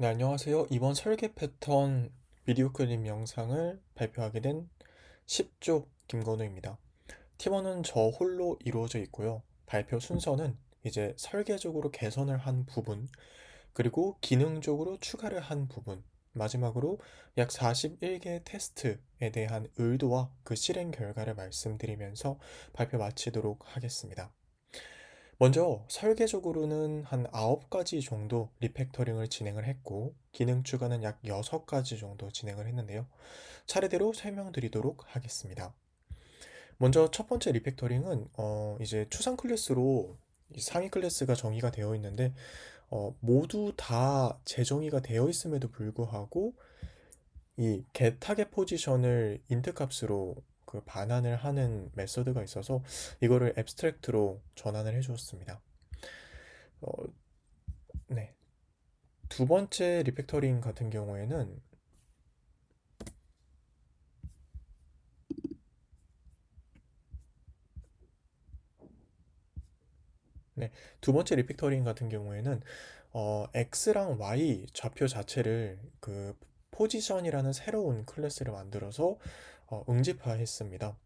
네, 안녕하세요. 이번 설계 패턴 비디오 클립 영상을 발표하게 된 10조 김건우입니다. 팀원은 저 홀로 이루어져 있고요. 발표 순서는 이제 설계적으로 개선을 한 부분, 그리고 기능적으로 추가를 한 부분, 마지막으로 약 41개 테스트에 대한 의도와 그 실행 결과를 말씀드리면서 발표 마치도록 하겠습니다. 먼저 설계적으로는 한 9가지 정도 리팩터링을 진행을 했고, 기능 추가는 약 6가지 정도 진행을 했는데요. 차례대로 설명드리도록 하겠습니다. 먼저 첫 번째 리팩터링은 이제 추상 클래스로 이 상위 클래스가 정의가 되어 있는데, 모두 다 재정의가 되어 있음에도 불구하고 이 get 타겟 포지션을 int 값으로 그 반환을 하는 메서드가 있어서 이거를 abstract로 전환을 해주었습니다. 어, 네. 두 번째 리팩터링 같은 경우에는 네, 두 번째 리팩터링 같은 경우에는 x랑 y 좌표 자체를 그 포지션이라는 새로운 클래스를 만들어서 응집화했습니다.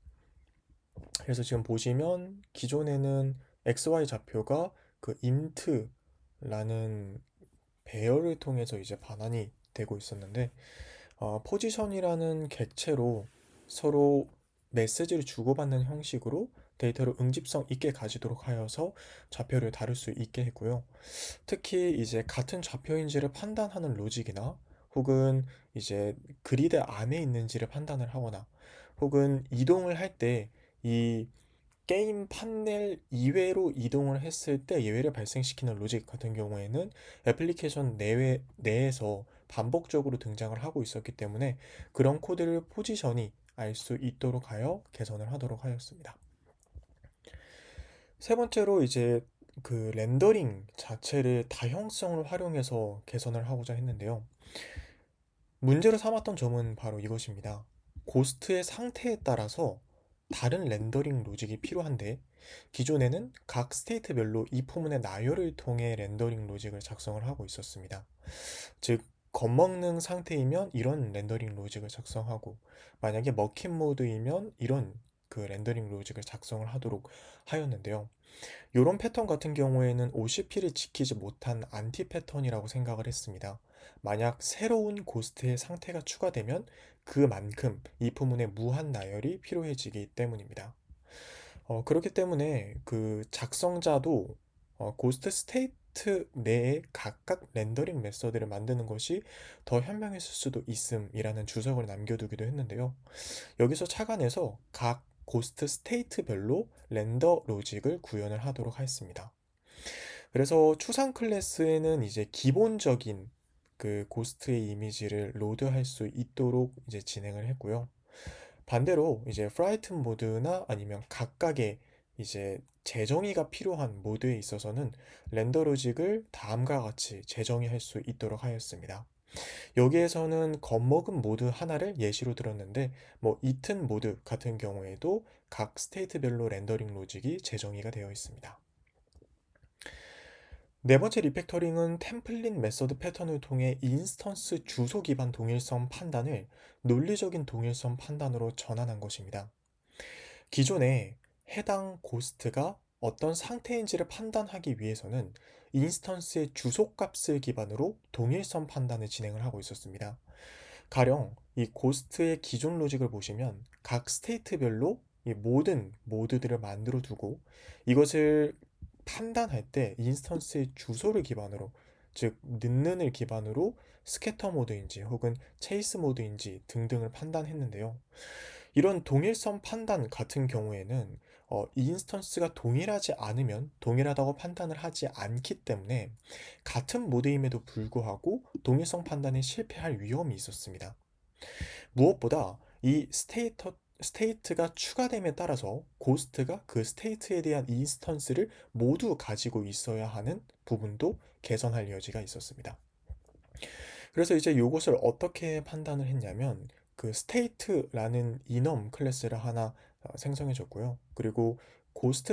그래서 지금 보시면 기존에는 xy 좌표가 그 int라는 배열을 통해서 이제 반환이 되고 있었는데, 포지션이라는 객체로 서로 메시지를 주고받는 형식으로 데이터를 응집성 있게 가지도록 하여서 좌표를 다룰 수 있게 했고요. 특히 이제 같은 좌표인지를 판단하는 로직이나 혹은 이제 그리드 안에 있는지를 판단을 하거나 혹은 이동을 할 때 이 게임 판넬 이외로 이동을 했을 때 예외를 발생시키는 로직 같은 경우에는 애플리케이션 내에서 반복적으로 등장을 하고 있었기 때문에 그런 코드를 포지션이 알 수 있도록 하여 개선을 하도록 하였습니다. 세 번째로 이제 그 렌더링 자체를 다형성을 활용해서 개선을 하고자 했는데요. 문제로 삼았던 점은 바로 이것입니다. 고스트의 상태에 따라서 다른 렌더링 로직이 필요한데, 기존에는 각 스테이트별로 이 부문의 나열을 통해 렌더링 로직을 작성을 하고 있었습니다. 즉, 겁먹는 상태이면 이런 렌더링 로직을 작성하고, 만약에 먹힌 모드이면 이런 그 렌더링 로직을 작성을 하도록 하였는데요. 이런 패턴 같은 경우에는 OCP를 지키지 못한 안티 패턴이라고 생각을 했습니다. 만약 새로운 고스트의 상태가 추가되면 그만큼 이 부문의 무한 나열이 필요해지기 때문입니다. 그렇기 때문에 그 작성자도 고스트 스테이트 내에 각각 렌더링 메서드를 만드는 것이 더 현명했을 수도 있음이라는 주석을 남겨두기도 했는데요. 여기서 착안해서 각 고스트 스테이트별로 렌더 로직을 구현을 하도록 하였습니다. 그래서 추상 클래스에는 이제 기본적인 그 고스트의 이미지를 로드할 수 있도록 이제 진행을 했고요. 반대로 이제 프라이튼 모드나 아니면 각각의 이제 재정의가 필요한 모드에 있어서는 렌더 로직을 다음과 같이 재정의할 수 있도록 하였습니다. 여기에서는 겁먹은 모드 하나를 예시로 들었는데, 뭐 이튼 모드 같은 경우에도 각 스테이트별로 렌더링 로직이 재정의가 되어 있습니다. 네 번째 리팩터링은 템플릿 메서드 패턴을 통해 인스턴스 주소 기반 동일성 판단을 논리적인 동일성 판단으로 전환한 것입니다. 기존에 해당 고스트가 어떤 상태인지를 판단하기 위해서는 인스턴스의 주소 값을 기반으로 동일성 판단을 진행을 하고 있었습니다. 가령 이 고스트의 기존 로직을 보시면 각 스테이트별로 이 모든 모드들을 만들어 두고 이것을 판단할 때 인스턴스의 주소를 기반으로, 즉 는을 기반으로 스캐터 모드인지 혹은 체이스 모드인지 등등을 판단했는데요. 이런 동일성 판단 같은 경우에는 인스턴스가 동일하지 않으면 동일하다고 판단을 하지 않기 때문에 같은 모드임에도 불구하고 동일성 판단에 실패할 위험이 있었습니다. 무엇보다 이 스테이트가 추가됨에 따라서 고스트가 그 스테이트에 대한 인스턴스를 모두 가지고 있어야 하는 부분도 개선할 여지가 있었습니다. 그래서 이제 이것을 어떻게 판단을 했냐면 그 스테이트라는 이넘 클래스를 하나 생성해 줬고요. 그리고 고스트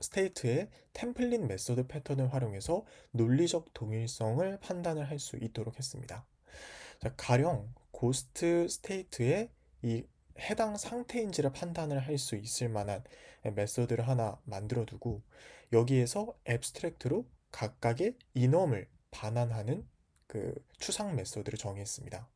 스테이트의 템플릿 메소드 패턴을 활용해서 논리적 동일성을 판단을 할 수 있도록 했습니다. 자, 가령 고스트 스테이트의 이 해당 상태인지를 판단을 할 수 있을 만한 메소드를 하나 만들어 두고 여기에서 앱스트랙트로 각각의 이넘을 반환하는 그 추상 메소드를 정의했습니다.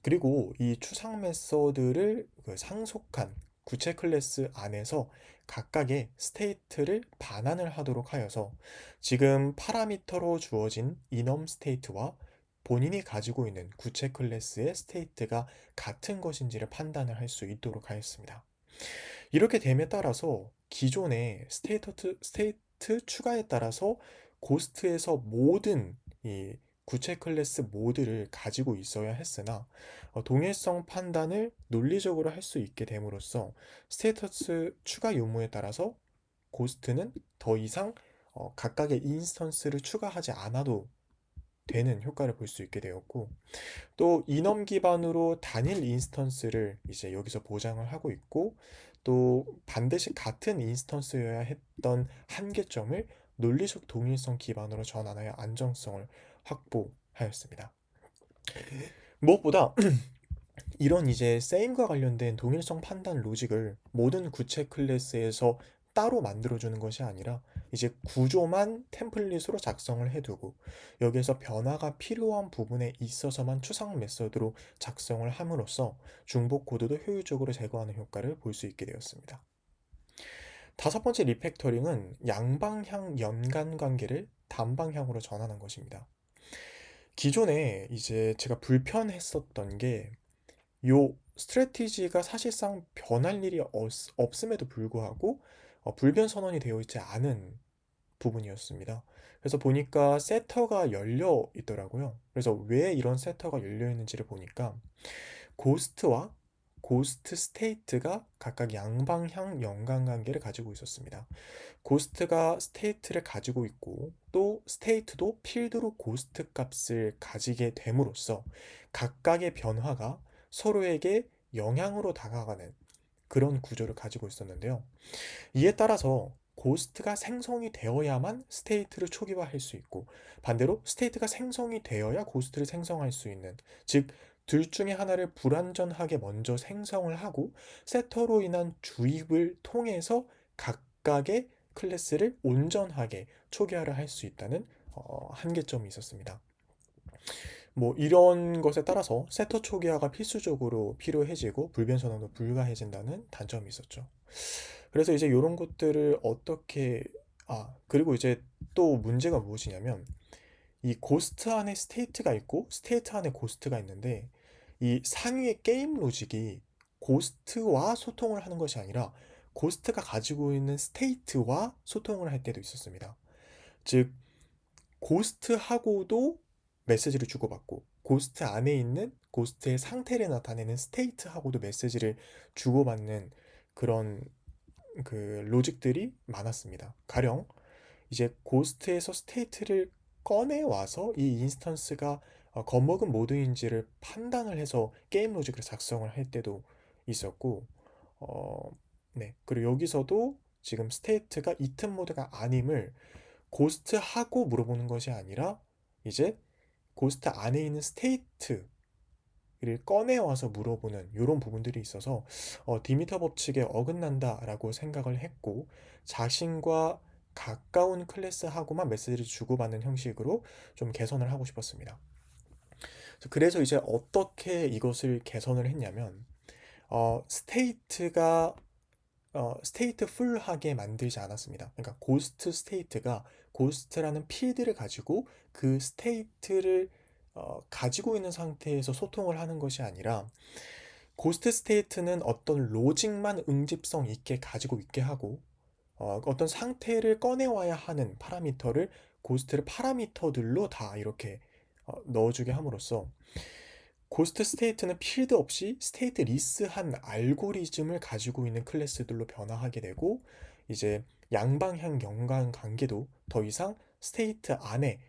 그리고 이 추상 메소드를 그 상속한 구체 클래스 안에서 각각의 스테이트를 반환을 하도록 하여서 지금 파라미터로 주어진 이넘 스테이트와 본인이 가지고 있는 구체 클래스의 스테이트가 같은 것인지를 판단을 할 수 있도록 하였습니다. 이렇게 됨에 따라서 기존의 스테이트 추가에 따라서 고스트에서 모든 이 구체 클래스 모드를 가지고 있어야 했으나 동일성 판단을 논리적으로 할 수 있게 됨으로써 스테이터스 추가 유무에 따라서 고스트는 더 이상 각각의 인스턴스를 추가하지 않아도 되는 효과를 볼 수 있게 되었고 또 이넘 기반으로 단일 인스턴스를 이제 여기서 보장을 하고 있고 또 반드시 같은 인스턴스여야 했던 한계점을 논리적 동일성 기반으로 전환하여 안정성을 확보하였습니다. 무엇보다 이런 이제 세임과 관련된 동일성 판단 로직을 모든 구체 클래스에서 따로 만들어주는 것이 아니라 이제 구조만 템플릿으로 작성을 해두고 여기에서 변화가 필요한 부분에 있어서만 추상 메서드로 작성을 함으로써 중복 코드도 효율적으로 제거하는 효과를 볼 수 있게 되었습니다. 다섯 번째 리팩터링은 양방향 연관 관계를 단방향으로 전환한 것입니다. 기존에 이제 제가 불편했었던 게 요 스트래티지가 사실상 변할 일이 없음에도 불구하고 불변 선언이 되어 있지 않은 부분이었습니다. 그래서 보니까 세터가 열려 있더라고요. 그래서 왜 이런 세터가 열려 있는지를 보니까 고스트와 고스트 스테이트가 각각 양방향 연관관계를 가지고 있었습니다. 고스트가 스테이트를 가지고 있고 또 스테이트도 필드로 고스트 값을 가지게 됨으로써 각각의 변화가 서로에게 영향으로 다가가는 그런 구조를 가지고 있었는데요. 이에 따라서 고스트가 생성이 되어야만 스테이트를 초기화할 수 있고 반대로 스테이트가 생성이 되어야 고스트를 생성할 수 있는 즉 둘 중에 하나를 불완전하게 먼저 생성을 하고 세터로 인한 주입을 통해서 각각의 클래스를 온전하게 초기화를 할 수 있다는 한계점이 있었습니다. 뭐 이런 것에 따라서 세터 초기화가 필수적으로 필요해지고 불변 선언도 불가해진다는 단점이 있었죠. 그래서 이제 이런 것들을 어떻게 그리고 이제 또 문제가 무엇이냐면 이 고스트 안에 스테이트가 있고 스테이트 안에 고스트가 있는데 이 상위의 게임 로직이 고스트와 소통을 하는 것이 아니라 고스트가 가지고 있는 스테이트와 소통을 할 때도 있었습니다. 즉 고스트하고도 메시지를 주고받고 고스트 안에 있는 고스트의 상태를 나타내는 스테이트하고도 메시지를 주고받는 그런 그 로직들이 많았습니다. 가령 이제 고스트에서 스테이트를 꺼내 와서 이 인스턴스가 겁먹은 모드인지를 판단을 해서 게임 로직을 작성을 할 때도 있었고, 네. 그리고 여기서도 지금 스테이트가 이튼 모드가 아님을 고스트하고 물어보는 것이 아니라 이제 고스트 안에 있는 스테이트를 꺼내와서 물어보는 이런 부분들이 있어서 디미터 법칙에 어긋난다라고 생각을 했고 자신과 가까운 클래스하고만 메시지를 주고받는 형식으로 좀 개선을 하고 싶었습니다. 그래서 이제 어떻게 이것을 개선을 했냐면 스테이트가 스테이트 풀하게 만들지 않았습니다. 그러니까 고스트 스테이트가 고스트라는 필드를 가지고 그 스테이트를 가지고 있는 상태에서 소통을 하는 것이 아니라 고스트 스테이트는 어떤 로직만 응집성 있게 가지고 있게 하고 어떤 상태를 꺼내와야 하는 파라미터를 고스트를 파라미터들로 다 이렇게 넣어주게 함으로써 고스트 스테이트는 필드 없이 스테이트 리스한 알고리즘을 가지고 있는 클래스들로 변화하게 되고 이제 양방향 연관 관계도 더 이상 스테이트 안에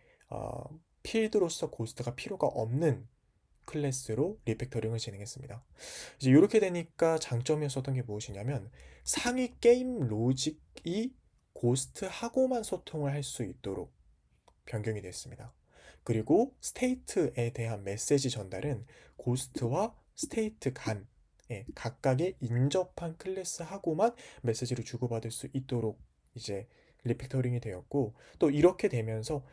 필드로서 고스트가 필요가 없는 클래스로 리팩터링을 진행했습니다. 이제 이렇게 되니까 장점이었었던 게 무엇이냐면 상위 게임 로직이 고스트하고만 소통을 할 수 있도록 변경이 됐습니다. 그리고 스테이트에 대한 메시지 전달은 고스트와 스테이트 간에 각각의 인접한 클래스하고만 메시지를 주고받을 수 있도록 이제 리팩터링이 되었고, 또 이렇게 되면서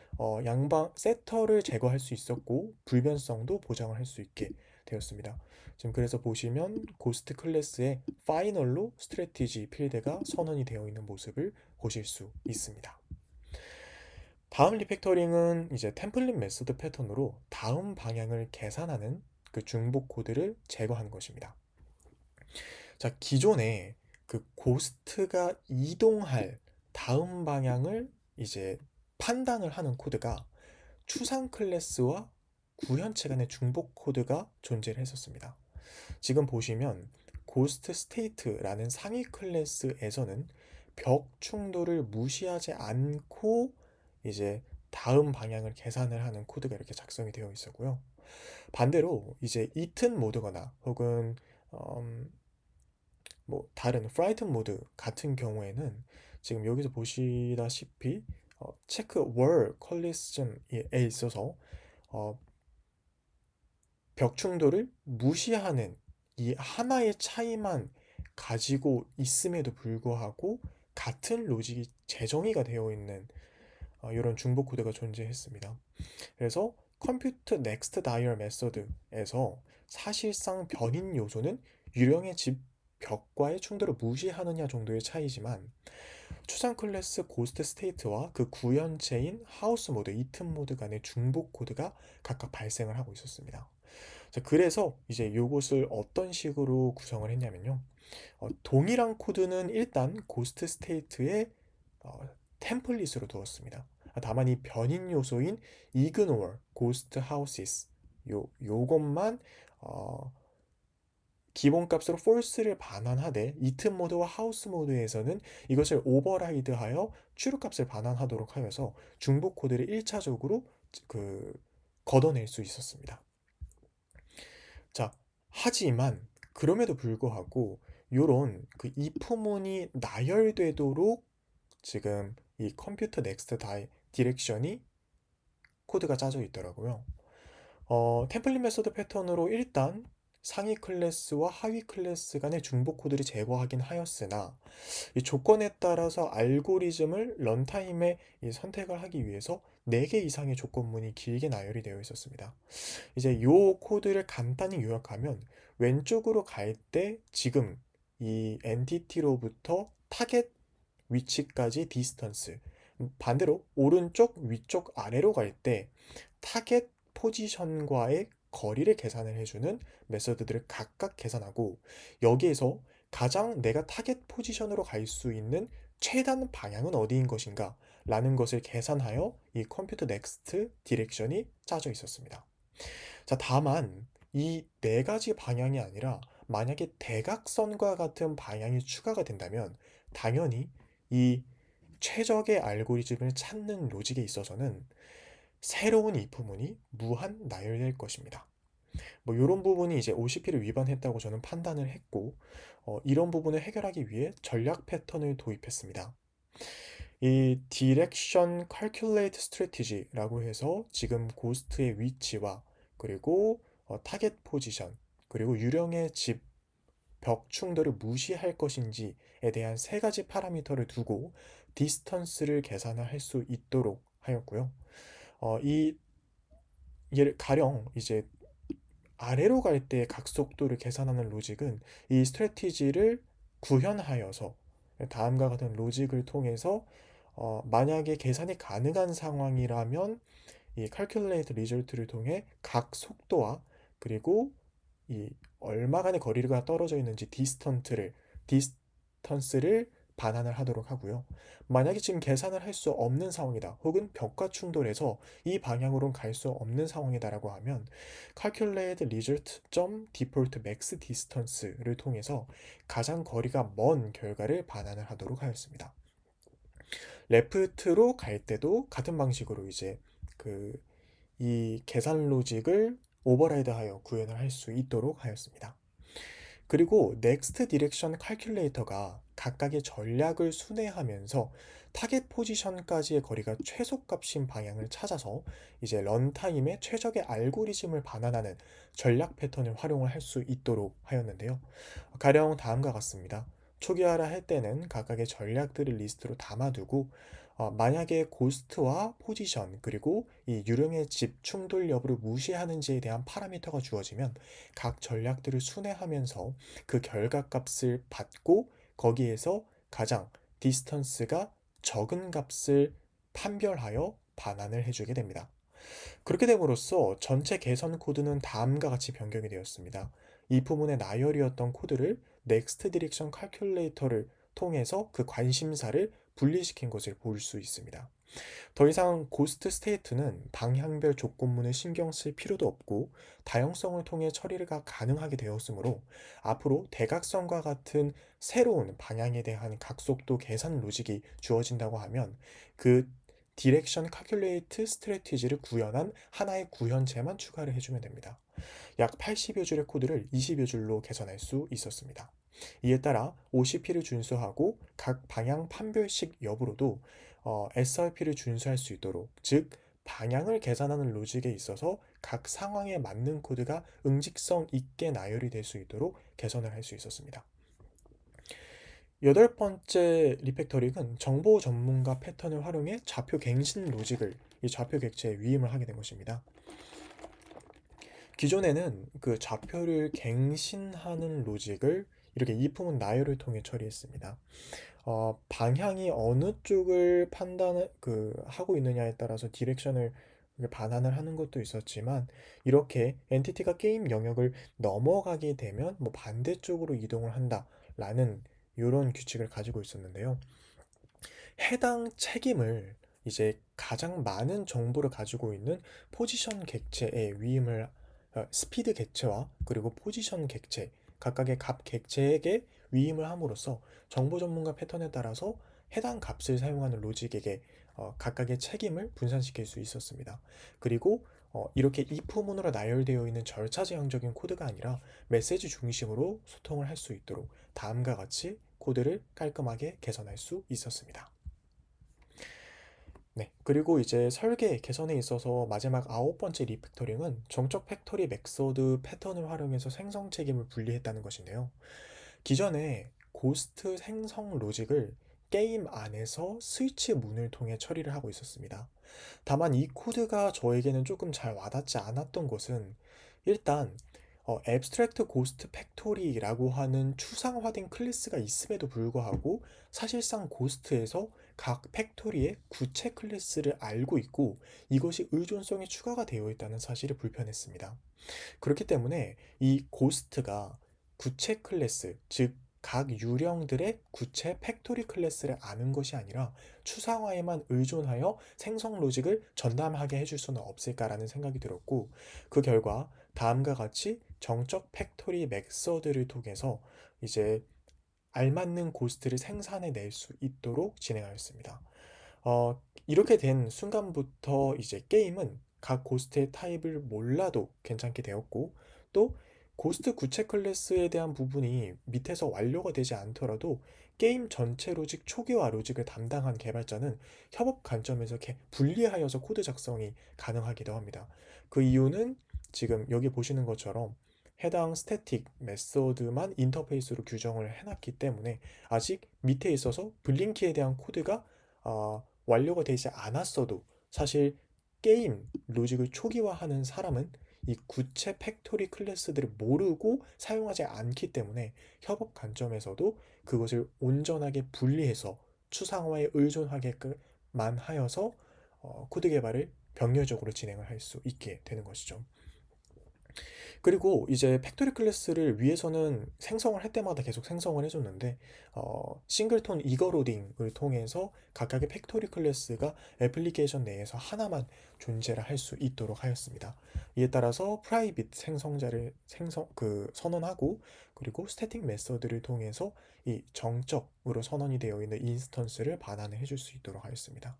양방 세터를 제거할 수 있었고 불변성도 보장을 할 수 있게 되었습니다. 지금 그래서 보시면 고스트 클래스의 파이널로 스트래티지 필드가 선언이 되어 있는 모습을 보실 수 있습니다. 다음 리팩터링은 이제 템플릿 메소드 패턴으로 다음 방향을 계산하는 그 중복 코드를 제거하는 것입니다. 자, 기존에 그 고스트가 이동할 다음 방향을 이제 판단을 하는 코드가 추상 클래스와 구현체 간의 중복 코드가 존재를 했었습니다. 지금 보시면 고스트 스테이트라는 상위 클래스에서는 벽 충돌을 무시하지 않고 이제 다음 방향을 계산을 하는 코드가 이렇게 작성이 되어 있었고요. 반대로 이제 이튼 모드거나 혹은 뭐 다른 프라이튼 모드 같은 경우에는 지금 여기서 보시다시피 체크 월 컬리즘에 있어서 어, 벽 충돌을 무시하는 이 하나의 차이만 가지고 있음에도 불구하고 같은 로직이 재정의가 되어 있는 이런 중복 코드가 존재했습니다. 그래서 컴퓨터 넥스트 다이얼 메서드에서 사실상 변인 요소는 유령의 집 벽과의 충돌을 무시하느냐 정도의 차이지만 추상 클래스 고스트 스테이트와 그 구현체인 하우스 모드, 이튼 모드 간의 중복 코드가 각각 발생을 하고 있었습니다. 자, 그래서 이제 이것을 어떤 식으로 구성을 했냐면요. 동일한 코드는 일단 고스트 스테이트의 어, 템플릿으로 두었습니다. 다만 이 변인 요소인 ignore ghost houses 요것만 어, 기본값으로 false를 반환하되 이튼 모드와 하우스 모드에서는 이것을 오버라이드하여 추르값을 반환하도록 하여서 중복 코드를 1차적으로 그 걷어낼 수 있었습니다. 자, 하지만 그럼에도 불구하고 요런 그 if문이 나열되도록 지금 이 컴퓨터 넥스트 디렉션이 코드가 짜져 있더라고요. 템플릿 메소드 패턴으로 일단 상위 클래스와 하위 클래스 간의 중복 코드를 제거하긴 하였으나 이 조건에 따라서 알고리즘을 런타임에 선택을 하기 위해서 4개 이상의 조건문이 길게 나열이 되어 있었습니다. 이제 이 코드를 간단히 요약하면 왼쪽으로 갈 때 지금 이 엔티티로부터 타겟 위치까지 디스턴스, 반대로 오른쪽, 위쪽, 아래로 갈 때 타겟 포지션과의 거리를 계산을 해주는 메서드들을 각각 계산하고 여기에서 가장 내가 타겟 포지션으로 갈 수 있는 최단 방향은 어디인 것인가 라는 것을 계산하여 이 컴퓨터 넥스트 디렉션이 짜져 있었습니다. 자, 다만 이 4가지 방향이 아니라 만약에 대각선과 같은 방향이 추가가 된다면 당연히 이 최적의 알고리즘을 찾는 로직에 있어서는 새로운 if문이 무한 나열될 것입니다. 뭐 이런 부분이 이제 OCP를 위반했다고 저는 판단을 했고 이런 부분을 해결하기 위해 전략 패턴을 도입했습니다. 이 Direction Calculate Strategy라고 해서 지금 고스트의 위치와 그리고 타겟 포지션 그리고 유령의 집, 벽 충돌을 무시할 것인지에 대한 3가지 파라미터를 두고 디스턴스를 계산을 할 수 있도록 하였고요. 이 예를 가령 이제 아래로 갈 때 각속도를 계산하는 로직은 이 스트래티지를 구현하여서 다음과 같은 로직을 통해서 만약에 계산이 가능한 상황이라면 이 calculate result를 통해 각 속도와 그리고 이 얼마간의 거리가 떨어져 있는지 디스턴스를 반환을 하도록 하고요. 만약에 지금 계산을 할 수 없는 상황이다. 혹은 벽과 충돌해서 이 방향으로는 갈 수 없는 상황이다라고 하면 calculate result.default max distance를 통해서 가장 거리가 먼 결과를 반환을 하도록 하였습니다. 레프트로 갈 때도 같은 방식으로 이제 그 이 계산 로직을 오버라이드하여 구현을 할 수 있도록 하였습니다. 그리고 넥스트 디렉션 칼큘레이터가 각각의 전략을 순회하면서 타겟 포지션까지의 거리가 최소값인 방향을 찾아서 이제 런타임에 최적의 알고리즘을 반환하는 전략 패턴을 활용을 할 수 있도록 하였는데요. 가령 다음과 같습니다. 초기화를 할 때는 각각의 전략들을 리스트로 담아두고 만약에 고스트와 포지션 그리고 이 유령의 집 충돌 여부를 무시하는지에 대한 파라미터가 주어지면 각 전략들을 순회하면서 그 결과값을 받고 거기에서 가장 디스턴스가 적은 값을 판별하여 반환을 해주게 됩니다. 그렇게 됨으로써 전체 개선 코드는 다음과 같이 변경이 되었습니다. 이 부분의 나열이었던 코드를 넥스트 디렉션 칼큘레이터를 통해서 그 관심사를 분리시킨 것을 볼 수 있습니다. 더 이상 고스트 스테이트는 방향별 조건문을 신경 쓸 필요도 없고 다형성을 통해 처리가 가능하게 되었으므로 앞으로 대각선과 같은 새로운 방향에 대한 각속도 계산 로직이 주어진다고 하면 그 디렉션 칼큘레이트 스트래티지를 구현한 하나의 구현체만 추가를 해주면 됩니다. 약 80여 줄의 코드를 20여 줄로 개선할 수 있었습니다. 이에 따라 OCP를 준수하고 각 방향 판별식 여부로도 SRP를 준수할 수 있도록, 즉 방향을 계산하는 로직에 있어서 각 상황에 맞는 코드가 응직성 있게 나열이 될 수 있도록 개선을 할 수 있었습니다. 여덟 번째 리팩터링은 정보 전문가 패턴을 활용해 좌표 갱신 로직을 이 좌표 객체에 위임을 하게 된 것입니다. 기존에는 그 좌표를 갱신하는 로직을 이렇게 이품은 나열을 통해 처리했습니다. 방향이 어느 쪽을 하고 있느냐에 따라서 디렉션을 반환을 하는 것도 있었지만 이렇게 엔티티가 게임 영역을 넘어가게 되면 뭐 반대쪽으로 이동을 한다라는 이런 규칙을 가지고 있었는데요. 해당 책임을 이제 가장 많은 정보를 가지고 있는 포지션 객체에 위임을 스피드 객체와 그리고 포지션 객체 각각의 값 객체에게 위임을 함으로써 정보 전문가 패턴에 따라서 해당 값을 사용하는 로직에게 각각의 책임을 분산시킬 수 있었습니다. 그리고 이렇게 if문으로 나열되어 있는 절차지향적인 코드가 아니라 메시지 중심으로 소통을 할 수 있도록 다음과 같이 코드를 깔끔하게 개선할 수 있었습니다. 네, 그리고 이제 설계 개선에 있어서 마지막 아홉 번째 리팩토링은 정적 팩토리 맥서드 패턴을 활용해서 생성 책임을 분리했다는 것인데요. 기존에 고스트 생성 로직을 게임 안에서 스위치 문을 통해 처리를 하고 있었습니다. 다만 이 코드가 저에게는 조금 잘 와닿지 않았던 것은 일단 앱스트랙트 고스트 팩토리라고 하는 추상화된 클래스가 있음에도 불구하고 사실상 고스트에서 각 팩토리의 구체 클래스를 알고 있고 이것이 의존성에 추가가 되어 있다는 사실이 불편했습니다. 그렇기 때문에 이 고스트가 구체 클래스, 즉 각 유령들의 구체 팩토리 클래스를 아는 것이 아니라 추상화에만 의존하여 생성 로직을 전담하게 해줄 수는 없을까라는 생각이 들었고 그 결과 다음과 같이 정적 팩토리 맥서드를 통해서 이제 알맞는 고스트를 생산해 낼 수 있도록 진행하였습니다. 이렇게 된 순간부터 이제 게임은 각 고스트의 타입을 몰라도 괜찮게 되었고 또 고스트 구체 클래스에 대한 부분이 밑에서 완료가 되지 않더라도 게임 전체 로직 초기화 로직을 담당한 개발자는 협업 관점에서 분리하여서 코드 작성이 가능하기도 합니다. 그 이유는 지금 여기 보시는 것처럼 해당 스태틱 메소드만 인터페이스로 규정을 해놨기 때문에 아직 밑에 있어서 블링키에 대한 코드가 완료가 되지 않았어도 사실 게임 로직을 초기화하는 사람은 이 구체 팩토리 클래스들을 모르고 사용하지 않기 때문에 협업 관점에서도 그것을 온전하게 분리해서 추상화에 의존하게만 하여서 코드 개발을 병렬적으로 진행을 할 수 있게 되는 것이죠. 그리고 이제 팩토리 클래스를 위에서는 생성을 할 때마다 계속 생성을 해줬는데 싱글톤 이거로딩을 통해서 각각의 팩토리 클래스가 애플리케이션 내에서 하나만 존재를 할 수 있도록 하였습니다. 이에 따라서 프라이빗 생성자를 선언하고 그리고 스태틱 메서드를 통해서 이 정적으로 선언이 되어 있는 인스턴스를 반환을 해줄 수 있도록 하였습니다.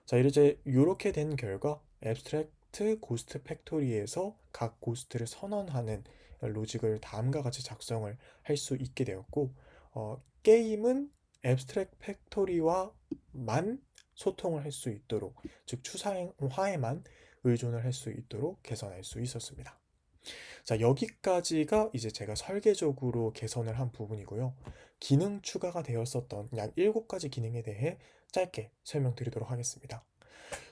자, 이제 이렇게 된 결과 앱스트랙트 고스트, 고스트 팩토리에서 각 고스트를 선언하는 로직을 다음과 같이 작성을 할 수 있게 되었고, 게임은 앱스트랙 팩토리와만 소통을 할 수 있도록, 즉 추상화에만 의존을 할 수 있도록 개선할 수 있었습니다. 자, 여기까지가 이제 제가 설계적으로 개선을 한 부분이고요. 기능 추가가 되었었던 약 7가지 기능에 대해 짧게 설명드리도록 하겠습니다.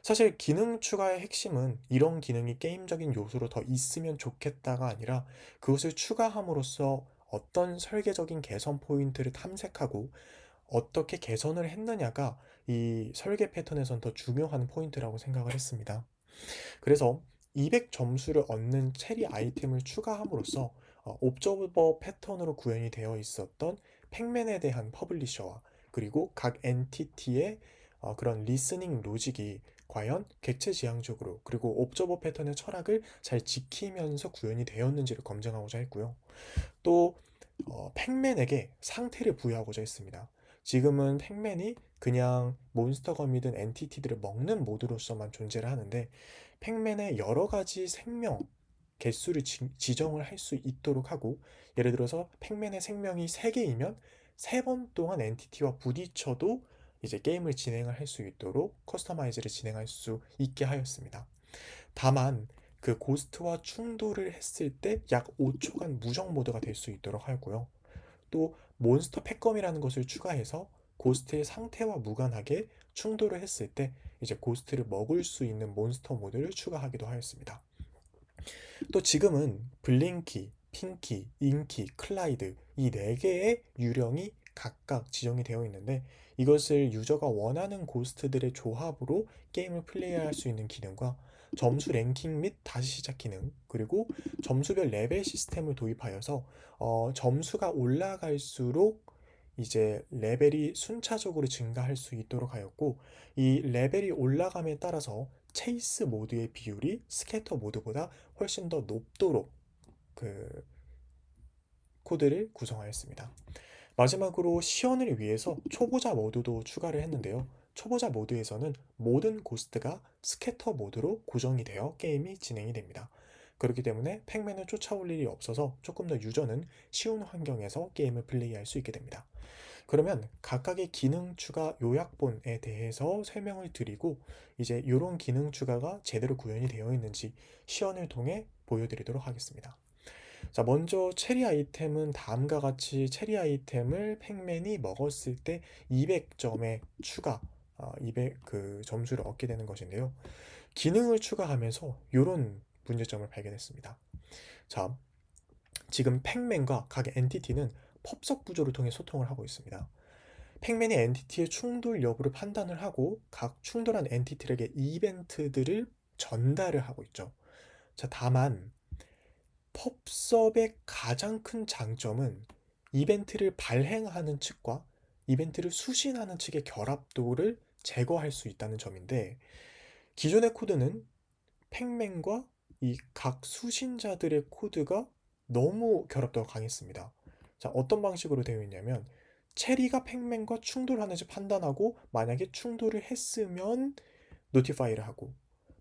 사실 기능 추가의 핵심은 이런 기능이 게임적인 요소로 더 있으면 좋겠다가 아니라 그것을 추가함으로써 어떤 설계적인 개선 포인트를 탐색하고 어떻게 개선을 했느냐가 이 설계 패턴에선 더 중요한 포인트라고 생각을 했습니다. 그래서 200점수를 얻는 체리 아이템을 추가함으로써 옵저버 패턴으로 구현이 되어 있었던 팩맨에 대한 퍼블리셔와 그리고 각 엔티티의 그런 리스닝 로직이 과연 객체지향적으로 그리고 옵저버 패턴의 철학을 잘 지키면서 구현이 되었는지를 검증하고자 했고요. 또 팩맨에게 상태를 부여하고자 했습니다. 지금은 팩맨이 그냥 몬스터검이든 엔티티들을 먹는 모드로서만 존재를 하는데 팩맨의 여러 가지 생명 개수를 지정을 할 수 있도록 하고 예를 들어서 팩맨의 생명이 3개이면 3번 동안 엔티티와 부딪혀도 이제 게임을 진행을 할 수 있도록 커스터마이즈를 진행할 수 있게 하였습니다. 다만 그 고스트와 충돌을 했을 때 약 5초간 무적 모드가 될 수 있도록 하고요. 또 몬스터 패검이라는 것을 추가해서 고스트의 상태와 무관하게 충돌을 했을 때 이제 고스트를 먹을 수 있는 몬스터 모드를 추가하기도 하였습니다. 또 지금은 블링키, 핑키, 인키, 클라이드 이 4개의 유령이 각각 지정이 되어 있는데 이것을 유저가 원하는 고스트들의 조합으로 게임을 플레이할 수 있는 기능과 점수 랭킹 및 다시 시작 기능 그리고 점수별 레벨 시스템을 도입하여서 점수가 올라갈수록 이제 레벨이 순차적으로 증가할 수 있도록 하였고 이 레벨이 올라감에 따라서 체이스 모드의 비율이 스캐터 모드보다 훨씬 더 높도록 그 코드를 구성하였습니다. 마지막으로 시연을 위해서 초보자 모드도 추가를 했는데요. 초보자 모드에서는 모든 고스트가 스캐터 모드로 고정이 되어 게임이 진행이 됩니다. 그렇기 때문에 팩맨을 쫓아올 일이 없어서 조금 더 유저는 쉬운 환경에서 게임을 플레이할 수 있게 됩니다. 그러면 각각의 기능 추가 요약본에 대해서 설명을 드리고 이제 이런 기능 추가가 제대로 구현이 되어 있는지 시연을 통해 보여드리도록 하겠습니다. 자, 먼저 체리 아이템은 다음과 같이 체리 아이템을 팩맨이 먹었을 때 200점의 추가 200 그 점수를 얻게 되는 것인데요. 기능을 추가하면서 이런 문제점을 발견했습니다. 자, 지금 팩맨과 각 엔티티는 펍석 구조를 통해 소통을 하고 있습니다. 팩맨이 엔티티의 충돌 여부를 판단을 하고 각 충돌한 엔티티에게 이벤트들을 전달을 하고 있죠. 자, 다만 펍섭의 가장 큰 장점은 이벤트를 발행하는 측과 이벤트를 수신하는 측의 결합도를 제거할 수 있다는 점인데 기존의 코드는 팩맨과 이 각 수신자들의 코드가 너무 결합도가 강했습니다. 자, 어떤 방식으로 되어 있냐면 체리가 팩맨과 충돌하는지 판단하고 만약에 충돌을 했으면 노티파이를 하고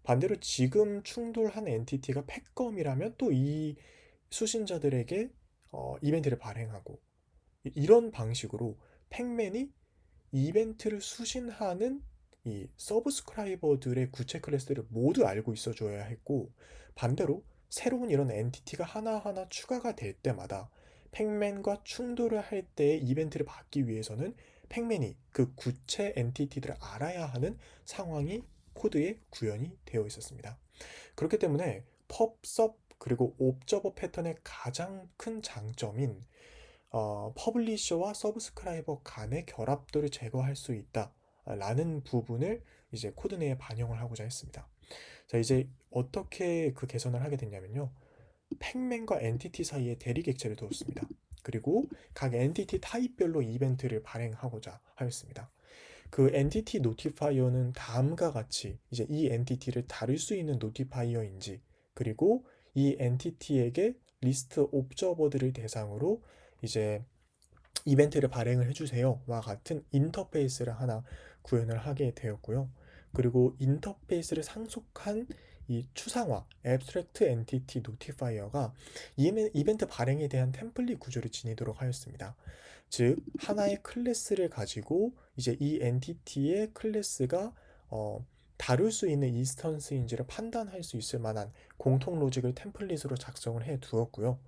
반대로 지금 충돌한 엔티티가 팩검이라면 또 이 수신자들에게 이벤트를 발행하고 이런 방식으로 팩맨이 이벤트를 수신하는 이 서브스크라이버들의 구체 클래스를 모두 알고 있어줘야 했고 반대로 새로운 이런 엔티티가 하나하나 추가가 될 때마다 팩맨과 충돌을 할 때의 이벤트를 받기 위해서는 팩맨이 그 구체 엔티티들을 알아야 하는 상황이 코드에 구현이 되어 있었습니다. 그렇기 때문에 펍섭 그리고 옵저버 패턴의 가장 큰 장점인 퍼블리셔와 서브스크라이버 간의 결합도를 제거할 수 있다라는 부분을 이제 코드 내에 반영을 하고자 했습니다. 자, 이제 어떻게 그 개선을 하게 됐냐면요. 팩맨과 엔티티 사이에 대리 객체를 두었습니다. 그리고 각 엔티티 타입별로 이벤트를 발행하고자 하였습니다. 그 엔티티 노티파이어는 다음과 같이 이제 이 엔티티를 다룰 수 있는 노티파이어인지 그리고 이 엔티티에게 리스트 옵저버들을 대상으로 이제 이벤트를 발행을 해주세요와 같은 인터페이스를 하나 구현을 하게 되었고요. 그리고 인터페이스를 상속한 이 추상화, Abstract Entity Notifier가 이벤트 발행에 대한 템플릿 구조를 지니도록 하였습니다. 즉, 하나의 클래스를 가지고 이제 이 엔티티의 클래스가 다룰 수 있는 인스턴스인지를 판단할 수 있을 만한 공통 로직을 템플릿으로 작성을 해 두었고요.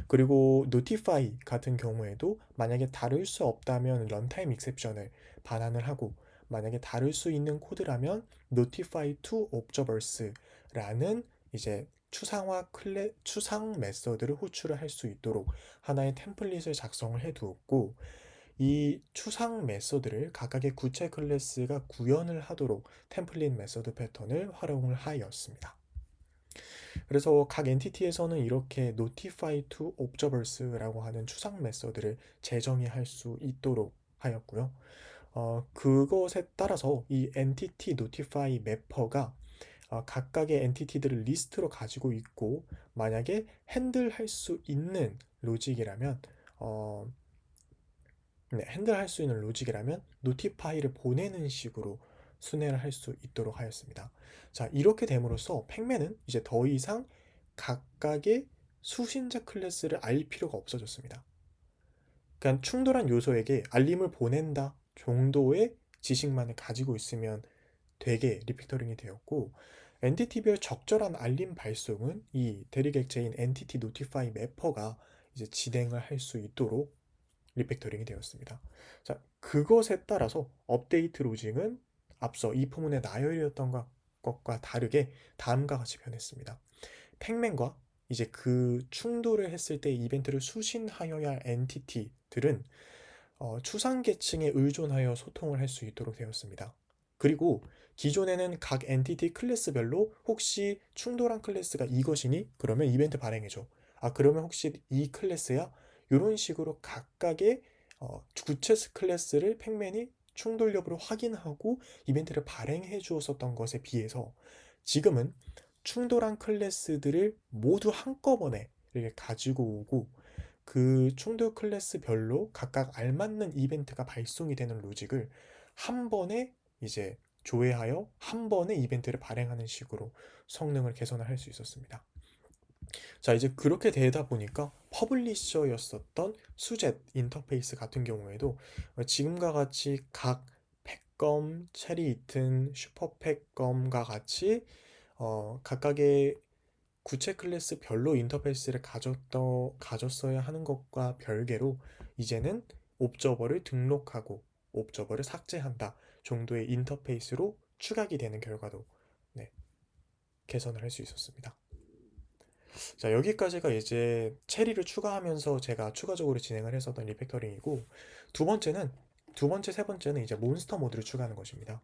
그리고 notify 같은 경우에도 만약에 다룰 수 없다면 런타임 익셉션을 반환을 하고, 만약에 다룰 수 있는 코드라면 notify to observers라는 이제 추상 메서드를 호출을 할 수 있도록 하나의 템플릿을 작성을 해 두었고, 이 추상 메서드를 각각의 구체 클래스가 구현을 하도록 템플릿 메서드 패턴을 활용을 하였습니다. 그래서 각 엔티티에서는 이렇게 notify to observers라고 하는 추상 메서드를 재정의할 수 있도록 하였고요. 그것에 따라서 이 entity notify mapper가 각각의 엔티티들을 리스트로 가지고 있고, 만약에 핸들할 수 있는 로직이라면 핸들할 수 있는 로직이라면 notify를 보내는 식으로 순회를 할 수 있도록 하였습니다. 자, 이렇게 됨으로써 팩맨은 이제 더 이상 각각의 수신자 클래스를 알 필요가 없어졌습니다. 그러니까 충돌한 요소에게 알림을 보낸다 정도의 지식만을 가지고 있으면 되게 리피터링이 되었고, 엔티티별 적절한 알림 발송은 이 대리 객체인 엔티티 노티파이 매퍼가 이제 진행을 할 수 있도록 리팩터링이 되었습니다. 자, 그것에 따라서 업데이트 로징은 앞서 이 포문의 나열이었던 것과 다르게 다음과 같이 변했습니다. 팩맨과 이제 그 충돌을 했을 때 이벤트를 수신하여야 할 엔티티들은 추상 계층에 의존하여 소통을 할 수 있도록 되었습니다. 그리고 기존에는 각 엔티티 클래스별로 혹시 충돌한 클래스가 이것이니? 그러면 이벤트 발행해줘. 그러면 혹시 이 클래스야? 이런 식으로 각각의 구체 클래스를 팩맨이 충돌 여부를 확인하고 이벤트를 발행해 주었었던 것에 비해서, 지금은 충돌한 클래스들을 모두 한꺼번에 이렇게 가지고 오고, 그 충돌 클래스별로 각각 알맞는 이벤트가 발송이 되는 로직을 한 번에 이제 조회하여 한 번에 이벤트를 발행하는 식으로 성능을 개선을 할 수 있었습니다. 자, 이제 그렇게 되다 보니까 퍼블리셔였었던 수젯 인터페이스 같은 경우에도 지금과 같이 각 팩검, 체리이튼, 슈퍼팩검과 같이 각각의 구체 클래스별로 인터페이스를 가졌어야 하는 것과 별개로 이제는 옵저버를 등록하고 옵저버를 삭제한다 정도의 인터페이스로 추각이 되는 결과도 네, 개선을 할 수 있었습니다. 자, 여기까지가 이제 체리를 추가하면서 제가 추가적으로 진행을 했었던 리팩터링이고, 두 번째, 세 번째는 이제 몬스터 모드를 추가하는 것입니다.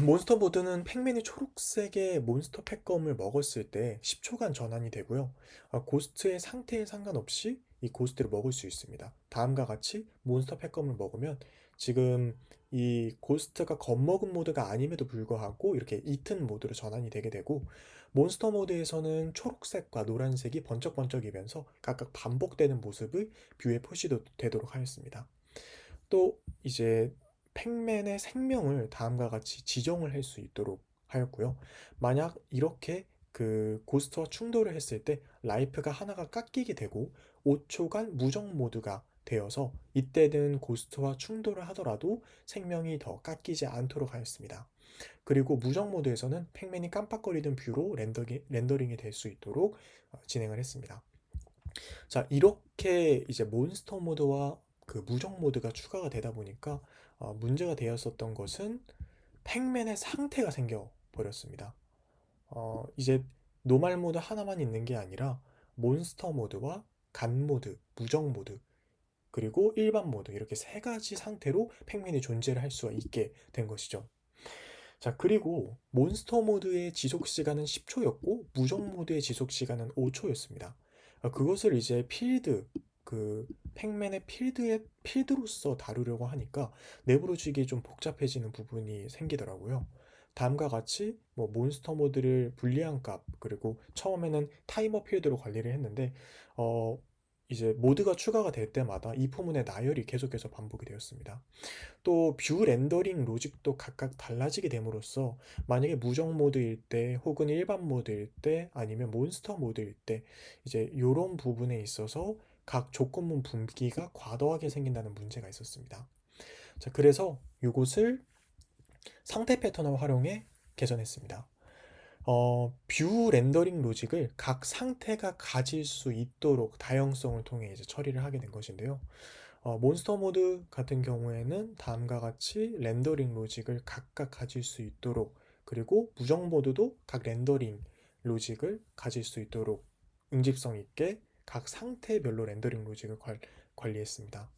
몬스터 모드는 팩맨이 초록색의 몬스터 팩검을 먹었을 때 10초간 전환이 되고요. 고스트의 상태에 상관없이 이 고스트를 먹을 수 있습니다. 다음과 같이 몬스터 팩검을 먹으면 지금 이 고스트가 겁먹은 모드가 아님에도 불구하고 이렇게 이튼 모드로 전환이 되게 되고, 몬스터 모드에서는 초록색과 노란색이 번쩍번쩍이면서 각각 반복되는 모습을 뷰에 표시되도록 하였습니다. 또 이제 팩맨의 생명을 다음과 같이 지정을 할 수 있도록 하였고요. 만약 이렇게 그 고스트와 충돌을 했을 때 라이프가 하나가 깎이게 되고 5초간 무적 모드가 되어서 이때는 고스트와 충돌을 하더라도 생명이 더 깎이지 않도록 하였습니다. 그리고 무적 모드에서는 팩맨이 깜빡거리는 뷰로 렌더링이 될 수 있도록 진행을 했습니다. 자, 이렇게 이제 몬스터 모드와 그 무적 모드가 추가가 되다 보니까 문제가 되었었던 것은 팩맨의 상태가 생겨 버렸습니다. 이제 노말 모드 하나만 있는 게 아니라 몬스터 모드와 간 모드, 무적 모드, 그리고 일반 모드, 이렇게 세 가지 상태로 팩맨이 존재를 할 수가 있게 된 것이죠. 자, 그리고 몬스터 모드의 지속 시간은 10초였고 무적 모드의 지속 시간은 5초였습니다. 그것을 이제 그 팩맨의 필드로서 다루려고 하니까 내부로직이 좀 복잡해지는 부분이 생기더라고요. 다음과 같이 뭐 몬스터 모드를 불리한 값, 그리고 처음에는 타이머 필드로 관리를 했는데 어 이제 모드가 추가가 될 때마다 이 부분의 나열이 계속해서 반복이 되었습니다. 또 뷰 렌더링 로직도 각각 달라지게 됨으로써 만약에 무적 모드일 때 혹은 일반 모드일 때 아니면 몬스터 모드일 때 이제 이런 부분에 있어서 각 조건문 분기가 과도하게 생긴다는 문제가 있었습니다. 자, 그래서 이것을 상태 패턴을 활용해 개선했습니다. 뷰 렌더링 로직을 각 상태가 가질 수 있도록 다양성을 통해 이제 처리를 하게 된 것인데요. 몬스터 모드 같은 경우에는 다음과 같이 렌더링 로직을 각각 가질 수 있도록, 그리고 무적 모드도 각 렌더링 로직을 가질 수 있도록 응집성 있게 각 상태별로 렌더링 로직을 관리했습니다.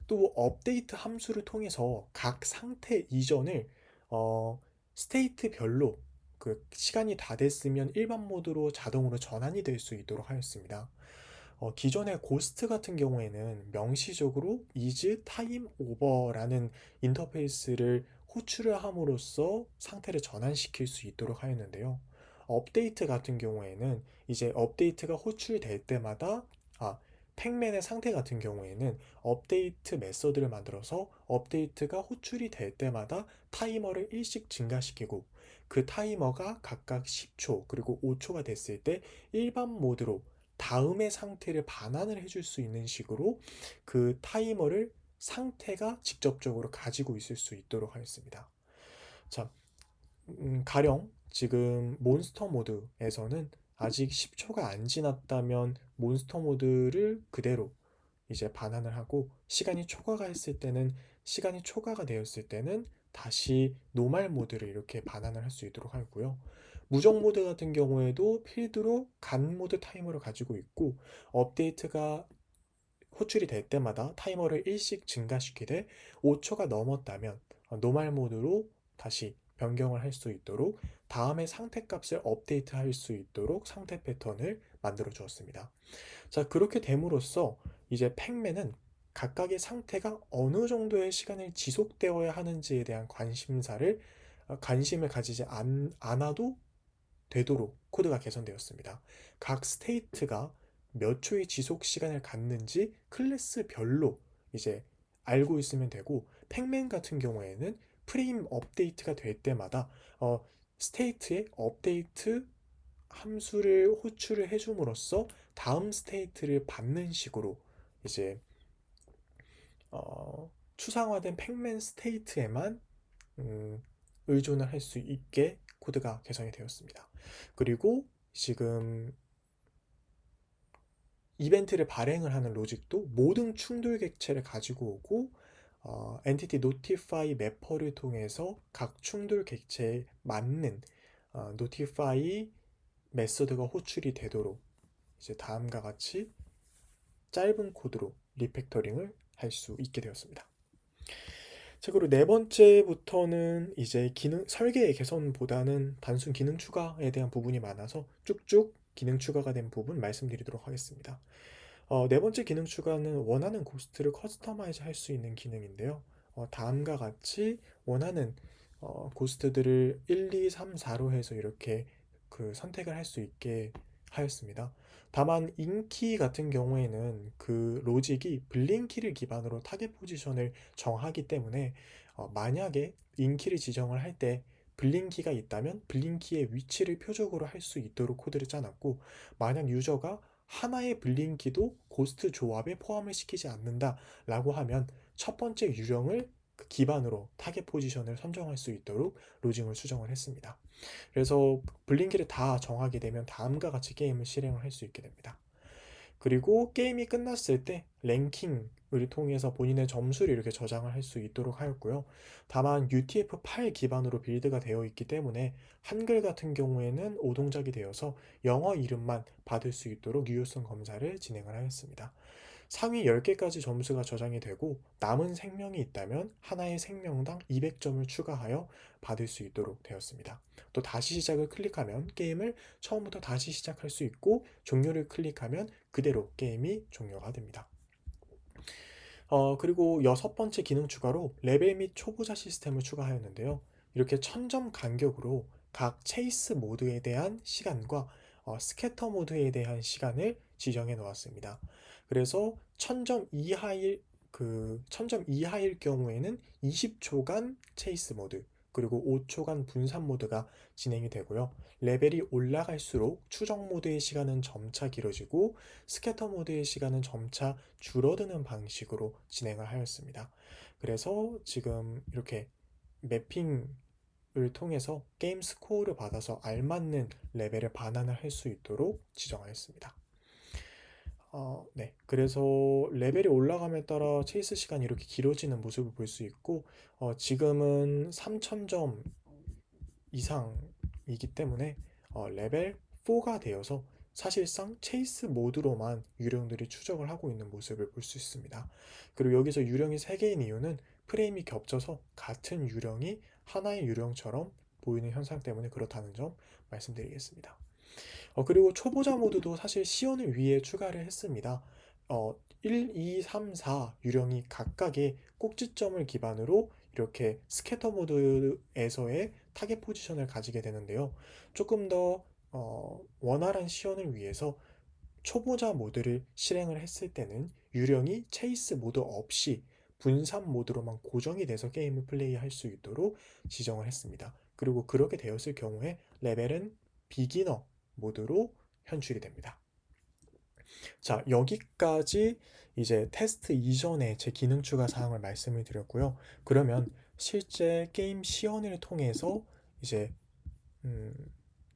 또 업데이트 함수를 통해서 각 상태 이전을 어, 스테이트별로 그 시간이 다 됐으면 일반 모드로 자동으로 전환이 될 수 있도록 하였습니다. 기존의 고스트 같은 경우에는 명시적으로 is time over라는 인터페이스를 호출을 함으로써 상태를 전환시킬 수 있도록 하였는데요. 업데이트 같은 경우에는 이제 업데이트가 호출될 때마다 팩맨의 상태 같은 경우에는 업데이트 메서드를 만들어서 업데이트가 호출이 될 때마다 타이머를 일씩 증가시키고 그 타이머가 각각 10초 그리고 5초가 됐을 때 일반 모드로 다음의 상태를 반환을 해줄 수 있는 식으로 그 타이머를 상태가 직접적으로 가지고 있을 수 있도록 하였습니다. 자, 가령 지금 몬스터 모드에서는 아직 10초가 안 지났다면 몬스터 모드를 그대로 이제 반환을 하고 시간이 초과가 되었을 때는 다시 노말 모드를 이렇게 반환을 할 수 있도록 하고요. 무적 모드 같은 경우에도 필드로 간 모드 타이머를 가지고 있고 업데이트가 호출이 될 때마다 타이머를 일씩 증가시키되 5초가 넘었다면 노말 모드로 다시 변경을 할 수 있도록 다음의 상태 값을 업데이트 할 수 있도록 상태 패턴을 만들어 주었습니다. 자, 그렇게 됨으로써 이제 팩맨은 각각의 상태가 어느 정도의 시간을 지속되어야 하는지에 대한 관심을 가지지 않아도 되도록 코드가 개선되었습니다. 각 스테이트가 몇 초의 지속 시간을 갖는지 클래스별로 이제 알고 있으면 되고, 팩맨 같은 경우에는 프레임 업데이트가 될 때마다 스테이트의 업데이트 함수를 호출을 해줌으로써 다음 스테이트를 받는 식으로 이제 추상화된 팩맨 스테이트에만 의존을 할 수 있게 코드가 개선이 되었습니다. 그리고 지금 이벤트를 발행을 하는 로직도 모든 충돌 객체를 가지고 오고 엔티티 노티파이 매퍼를 통해서 각 충돌 객체에 맞는 노티파이 메서드가 호출이 되도록 이제 다음과 같이 짧은 코드로 리팩터링을 할 수 있게 되었습니다. 자, 그리고 네 번째부터는 이제 기능 설계의 개선보다는 단순 기능 추가에 대한 부분이 많아서 쭉쭉 기능 추가가 된 부분 말씀드리도록 하겠습니다. 네 번째 기능 추가는 원하는 고스트를 커스터마이즈 할 수 있는 기능인데요. 다음과 같이 원하는 고스트들을 1, 2, 3, 4로 해서 이렇게 그 선택을 할 수 있게 하였습니다. 다만 인키 같은 경우에는 그 로직이 블링키를 기반으로 타겟 포지션을 정하기 때문에 만약에 인키를 지정을 할 때 블링키가 있다면 블링키의 위치를 표적으로 할 수 있도록 코드를 짜놨고, 만약 유저가 하나의 블링키도 고스트 조합에 포함을 시키지 않는다라고 하면 첫 번째 유령을 그 기반으로 타겟 포지션을 선정할 수 있도록 로징을 수정을 했습니다. 그래서 블링키를 다 정하게 되면 다음과 같이 게임을 실행을 할 수 있게 됩니다. 그리고 게임이 끝났을 때 랭킹을 통해서 본인의 점수를 이렇게 저장을 할 수 있도록 하였고요. 다만 UTF-8 기반으로 빌드가 되어 있기 때문에 한글 같은 경우에는 오동작이 되어서 영어 이름만 받을 수 있도록 유효성 검사를 진행을 하였습니다. 상위 10개까지 점수가 저장이 되고 남은 생명이 있다면 하나의 생명당 200점을 추가하여 받을 수 있도록 되었습니다. 또 다시 시작을 클릭하면 게임을 처음부터 다시 시작할 수 있고, 종료를 클릭하면 그대로 게임이 종료가 됩니다. 그리고 여섯 번째 기능 추가로 레벨 및 초보자 시스템을 추가하였는데요. 이렇게 1000점 간격으로 각 체이스 모드에 대한 시간과 스캐터 모드에 대한 시간을 지정해 놓았습니다. 그래서 1000점 이하일 그 1000점 이하일 경우에는 20초간 체이스 모드 그리고 5초간 분산 모드가 진행이 되고요. 레벨이 올라갈수록 추적 모드의 시간은 점차 길어지고 스캐터 모드의 시간은 점차 줄어드는 방식으로 진행을 하였습니다. 그래서 지금 이렇게 매핑을 통해서 게임 스코어를 받아서 알맞는 레벨을 반환을 할 수 있도록 지정하였습니다. 네. 그래서 레벨이 올라감에 따라 체이스 시간이 이렇게 길어지는 모습을 볼 수 있고, 지금은 3000점 이상이기 때문에 레벨 4가 되어서 사실상 체이스 모드로만 유령들이 추적을 하고 있는 모습을 볼 수 있습니다. 그리고 여기서 유령이 3개인 이유는 프레임이 겹쳐서 같은 유령이 하나의 유령처럼 보이는 현상 때문에 그렇다는 점 말씀드리겠습니다. 그리고 초보자 모드도 사실 시연을 위해 추가를 했습니다. 1, 2, 3, 4 유령이 각각의 꼭지점을 기반으로 이렇게 스캐터 모드에서의 타겟 포지션을 가지게 되는데요. 조금 더 원활한 시연을 위해서 초보자 모드를 실행을 했을 때는 유령이 체이스 모드 없이 분산 모드로만 고정이 돼서 게임을 플레이할 수 있도록 지정을 했습니다. 그리고 그렇게 되었을 경우에 레벨은 비기너 모드로 현출이 됩니다. 자, 여기까지 이제 테스트 이전에 제 기능 추가 사항을 말씀을 드렸고요. 그러면 실제 게임 시연을 통해서 이제 음,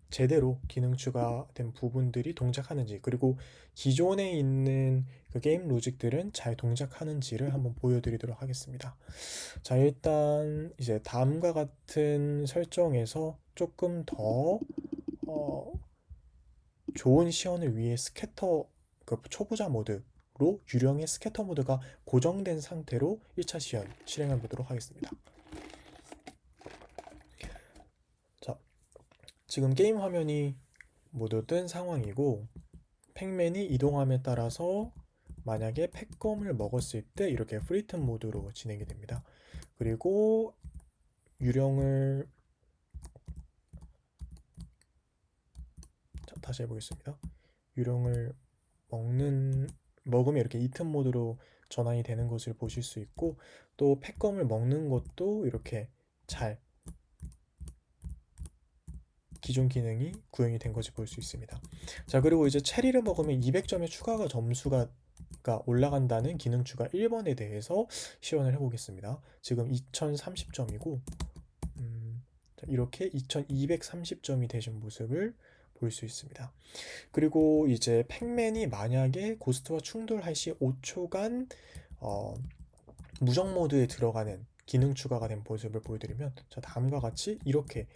제대로 기능 추가된 부분들이 동작하는지 그리고 기존에 있는 그 게임 로직들은 잘 동작하는지를 한번 보여드리도록 하겠습니다. 자, 일단 이제 다음과 같은 설정에서 조금 더 어, 좋은 시연을 위해 스캐터 그 초보자 모드로 유령의 스캐터 모드가 고정된 상태로 1차 시연 실행해 보도록 하겠습니다. 자, 지금 게임 화면이 모두 뜬 상황이고 팩맨이 이동함에 따라서 만약에 팩검을 먹었을 때 이렇게 프리튼 모드로 진행이 됩니다. 그리고 유령을 자, 다시 해보겠습니다. 유령을 먹으면 이렇게 이튼 모드로 전환이 되는 것을 보실 수 있고 또 팩검을 먹는 것도 이렇게 잘 기존 기능이 구현이 된 것을 볼 수 있습니다. 자, 그리고 이제 체리를 먹으면 200점의 추가가 점수가 올라간다는 기능 추가 1번에 대해서 시연을 해보겠습니다. 지금 2030점이고 이렇게 2230점이 되신 모습을 볼 수 있습니다. 그리고 이제 팩맨이 만약에 고스트와 충돌할 시 5초간 무적 모드에 들어가는 기능 추가가 된 모습을 보여드리면 자, 다음과 같이 이렇게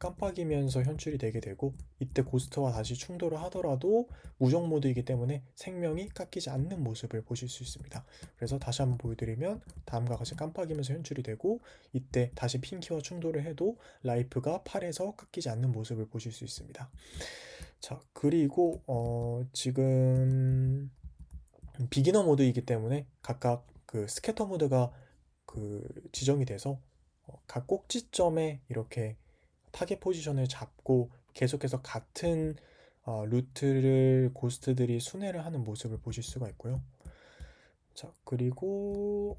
깜빡이면서 현출이 되게 되고 이때 고스트와 다시 충돌을 하더라도 무적 모드이기 때문에 생명이 깎이지 않는 모습을 보실 수 있습니다. 그래서 다시 한번 보여드리면 다음과 같이 깜빡이면서 현출이 되고 이때 다시 핑키와 충돌을 해도 라이프가 8에서 깎이지 않는 모습을 보실 수 있습니다. 자, 그리고 지금 비기너 모드이기 때문에 각각 그 스캐터 모드가 그 지정이 돼서 각 꼭지점에 이렇게 타겟 포지션을 잡고 계속해서 같은 루트를 고스트들이 순회를 하는 모습을 보실 수가 있고요. 자, 그리고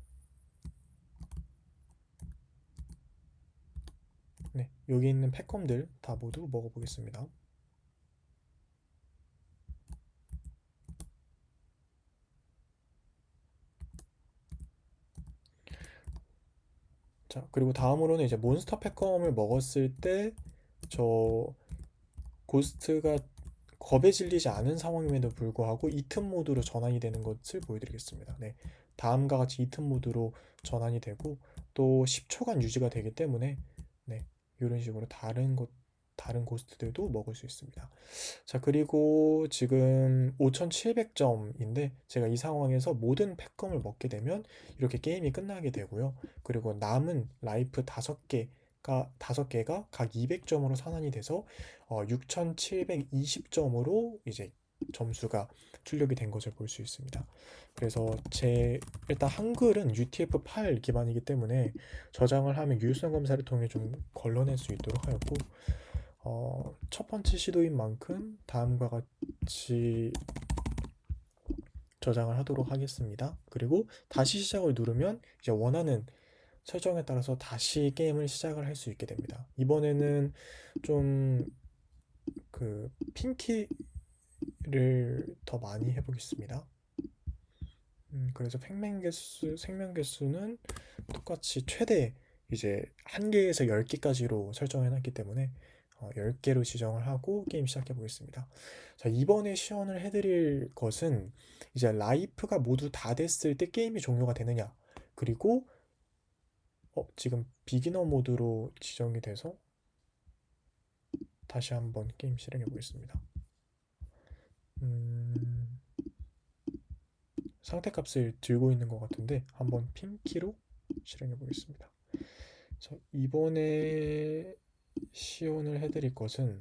네, 여기 있는 팩검들 다 모두 먹어보겠습니다. 자, 그리고 다음으로는 이제 몬스터 팩검을 먹었을 때 저 고스트가 겁에 질리지 않은 상황임에도 불구하고 이튼 모드로 전환이 되는 것을 보여드리겠습니다. 네, 다음과 같이 이튼 모드로 전환이 되고 또 10초간 유지가 되기 때문에 네, 이런 식으로 다른 고스트들도 먹을 수 있습니다. 자, 그리고 지금 5700점인데 제가 이 상황에서 모든 팩검을 먹게 되면 이렇게 게임이 끝나게 되고요. 그리고 남은 라이프 5개가 각 200점으로 산환이 돼서 6720점으로 이제 점수가 출력이 된 것을 볼 수 있습니다. 그래서 일단 한글은 UTF-8 기반이기 때문에 저장을 하면 유효성 검사를 통해 좀 걸러낼 수 있도록 하였고 첫 번째 시도인 만큼 다음과 같이 저장을 하도록 하겠습니다. 그리고 다시 시작을 누르면 이제 원하는 설정에 따라서 다시 게임을 시작을 할 수 있게 됩니다. 이번에는 좀 그 핀키를 더 많이 해보겠습니다. 그래서 생명 개수는 똑같이 최대 이제 1개에서 10개까지로 설정해 놨기 때문에 10개로 지정을 하고 게임 시작해 보겠습니다. 자, 이번에 시연을 해드릴 것은 이제 라이프가 모두 다 됐을 때 게임이 종료가 되느냐, 그리고 지금 비기너 모드로 지정이 돼서 다시 한번 게임 실행해 보겠습니다. 상태값을 들고 있는 것 같은데 한번 핀키로 실행해 보겠습니다. 자, 이번에 시연을 해드릴 것은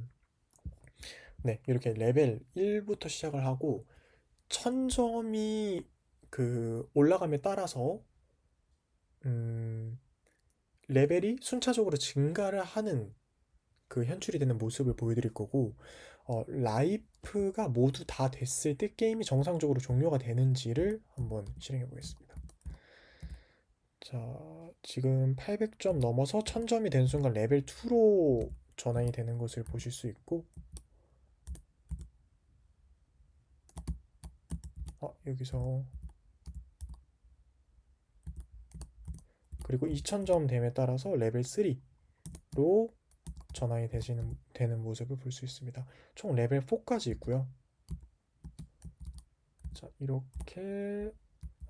네, 이렇게 레벨 1부터 시작을 하고 1000점이 그 올라감에 따라서 음, 레벨이 순차적으로 증가를 하는 그 현출이 되는 모습을 보여드릴 거고, 라이프가 모두 다 됐을 때 게임이 정상적으로 종료가 되는지를 한번 실행해 보겠습니다. 자, 지금 800점 넘어서 1000점이 된 순간 레벨 2로 전환이 되는 것을 보실 수 있고, 여기서 그리고 2000점 됨에 따라서 레벨 3로 전환이 되는 모습을 볼 수 있습니다. 총 레벨 4까지 있고요. 자, 이렇게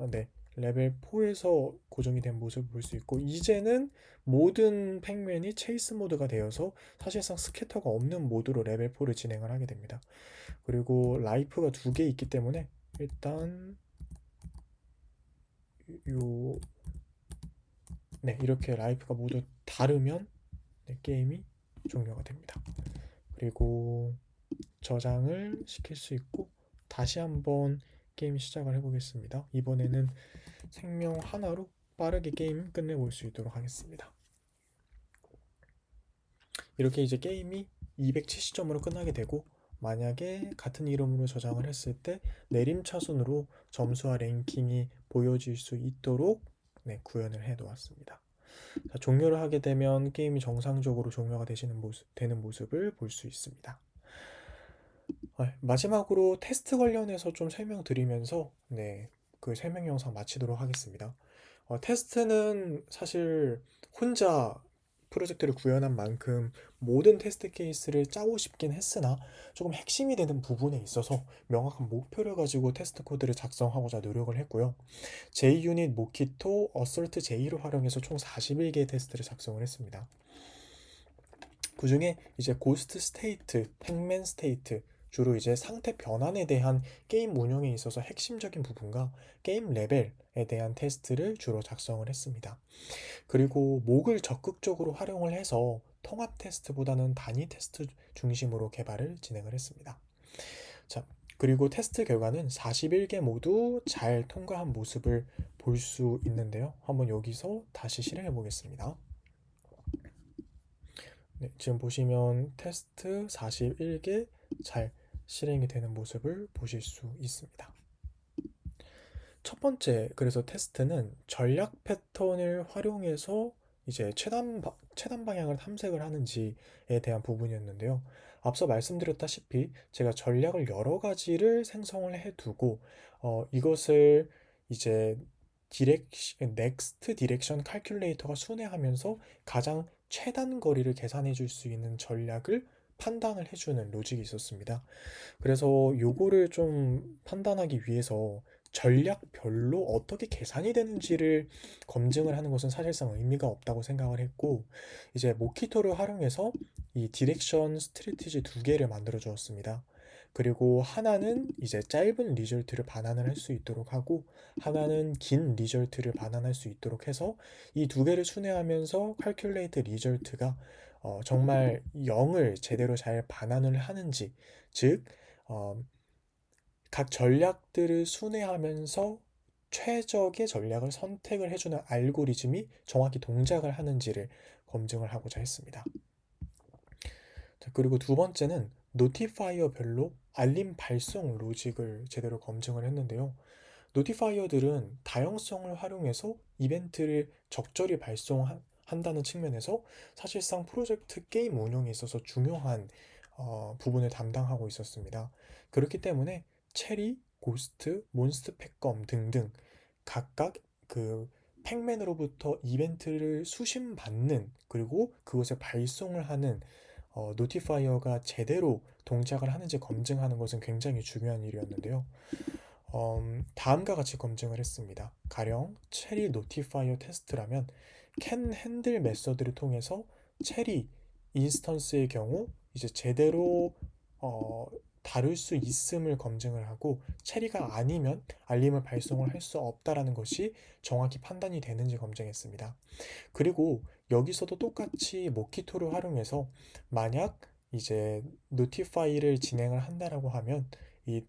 네, 레벨 4에서 고정이 된 모습을 볼 수 있고, 이제는 모든 팩맨이 체이스 모드가 되어서 사실상 스캐터가 없는 모드로 레벨 4를 진행을 하게 됩니다. 그리고 라이프가 2개 있기 때문에 일단 요 네, 이렇게 라이프가 모두 다르면 네, 게임이 종료가 됩니다. 그리고 저장을 시킬 수 있고 다시 한번 게임 시작을 해보겠습니다. 이번에는 생명 하나로 빠르게 게임 끝내볼 수 있도록 하겠습니다. 이렇게 이제 게임이 270점으로 끝나게 되고, 만약에 같은 이름으로 저장을 했을 때 내림차순으로 점수와 랭킹이 보여질 수 있도록 네, 구현을 해 놓았습니다. 자, 종료를 하게 되면 게임이 정상적으로 종료가 되는 모습을 볼 수 있습니다. 마지막으로 테스트 관련해서 좀 설명드리면서 네, 그 설명 영상 마치도록 하겠습니다. 테스트는 사실 혼자 프로젝트를 구현한 만큼 모든 테스트 케이스를 짜고 싶긴 했으나 조금 핵심이 되는 부분에 있어서 명확한 목표를 가지고 테스트 코드를 작성하고자 노력을 했고요. JUnit, 모키토, 어설트 J를 활용해서 총 41개의 테스트를 작성을 했습니다. 그 중에 이제 고스트 스테이트, 팩맨 스테이트, 주로 이제 상태 변환에 대한 게임 운영에 있어서 핵심적인 부분과 게임 레벨에 대한 테스트를 주로 작성을 했습니다. 그리고 목을 적극적으로 활용을 해서 통합 테스트보다는 단위 테스트 중심으로 개발을 진행을 했습니다. 자, 그리고 테스트 결과는 41개 모두 잘 통과한 모습을 볼 수 있는데요. 한번 여기서 다시 실행해 보겠습니다. 네, 지금 보시면 테스트 41개 잘 실행이 되는 모습을 보실 수 있습니다. 첫 번째, 그래서 테스트는 전략 패턴을 활용해서 이제 최단 방향을 탐색을 하는지에 대한 부분이었는데요. 앞서 말씀드렸다시피 제가 전략을 여러 가지를 생성을 해두고 이것을 이제 넥스트 디렉션 칼큘레이터가 순회하면서 가장 최단 거리를 계산해 줄 수 있는 전략을 판단을 해주는 로직이 있었습니다. 그래서 요거를 좀 판단하기 위해서 전략별로 어떻게 계산이 되는지를 검증을 하는 것은 사실상 의미가 없다고 생각을 했고, 이제 모키토를 활용해서 이 디렉션 스트래티지 2개를 만들어 주었습니다. 그리고 하나는 이제 짧은 리절트를 반환을 할 수 있도록 하고, 하나는 긴 리절트를 반환할 수 있도록 해서 이 2개를 순회하면서 칼큘레이트 리절트가 정말 0을 제대로 잘 반환을 하는지, 즉 각 전략들을 순회하면서 최적의 전략을 선택을 해주는 알고리즘이 정확히 동작을 하는지를 검증을 하고자 했습니다. 자, 그리고 두 번째는 노티파이어별로 알림 발송 로직을 제대로 검증을 했는데요. 노티파이어들은 다양성을 활용해서 이벤트를 적절히 발송한다는 측면에서 사실상 프로젝트 게임 운영에 있어서 중요한 부분을 담당하고 있었습니다. 그렇기 때문에 체리, 고스트, 몬스트 팩검 등등 각각 그 팩맨으로부터 이벤트를 수신받는 그리고 그것을 발송을 하는 노티파이어가 제대로 동작을 하는지 검증하는 것은 굉장히 중요한 일이었는데요. 다음과 같이 검증을 했습니다. 가령 체리 노티파이어 테스트라면 캔 핸들 메서드를 통해서 체리 인스턴스의 경우 이제 제대로 어, 다룰 수 있음을 검증을 하고 체리가 아니면 알림을 발송을 할 수 없다라는 것이 정확히 판단이 되는지 검증했습니다. 그리고 여기서도 똑같이 모키토를 활용해서 만약 이제 노티파이를 진행을 한다라고 하면 이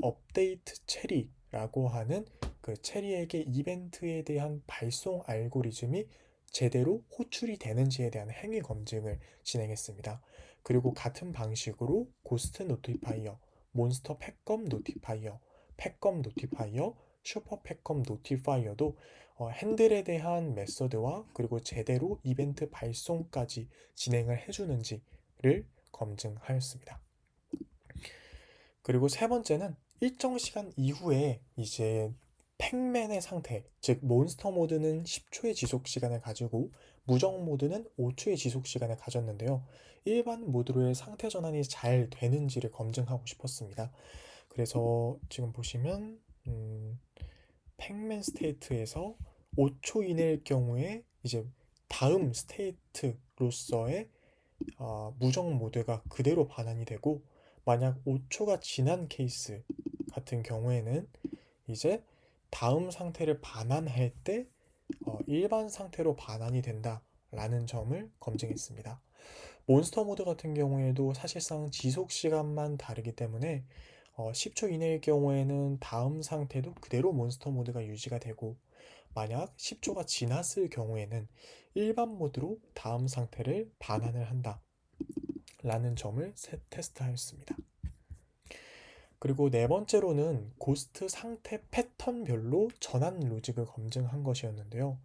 업데이트 체리라고 하는 그 체리에게 이벤트에 대한 발송 알고리즘이 제대로 호출이 되는지에 대한 행위 검증을 진행했습니다. 그리고 같은 방식으로 고스트 노티파이어, 몬스터 팩검 노티파이어, 팩검 노티파이어, 슈퍼 팩검 노티파이어도 핸들에 대한 메서드와 그리고 제대로 이벤트 발송까지 진행을 해주는지를 검증하였습니다. 그리고 세 번째는 일정 시간 이후에 이제 팩맨의 상태, 즉 몬스터 모드는 10초의 지속 시간을 가지고 무적 모드는 5초의 지속 시간을 가졌는데요. 일반 모드로의 상태 전환이 잘 되는지를 검증하고 싶었습니다. 그래서 지금 보시면 팩맨 스테이트에서 5초 이내일 경우에 이제 다음 스테이트로서의 무적 모드가 그대로 반환이 되고 만약 5초가 지난 케이스 같은 경우에는 이제 다음 상태를 반환할 때 일반 상태로 반환이 된다라는 점을 검증했습니다. 몬스터 모드 같은 경우에도 사실상 지속 시간만 다르기 때문에 10초 이내일 경우에는 다음 상태도 그대로 몬스터 모드가 유지가 되고 만약 10초가 지났을 경우에는 일반 모드로 다음 상태를 반환을 한다 라는 점을 테스트하였습니다. 그리고 네 번째로는 고스트 상태 패턴별로 전환 로직을 검증한 것이었는데요.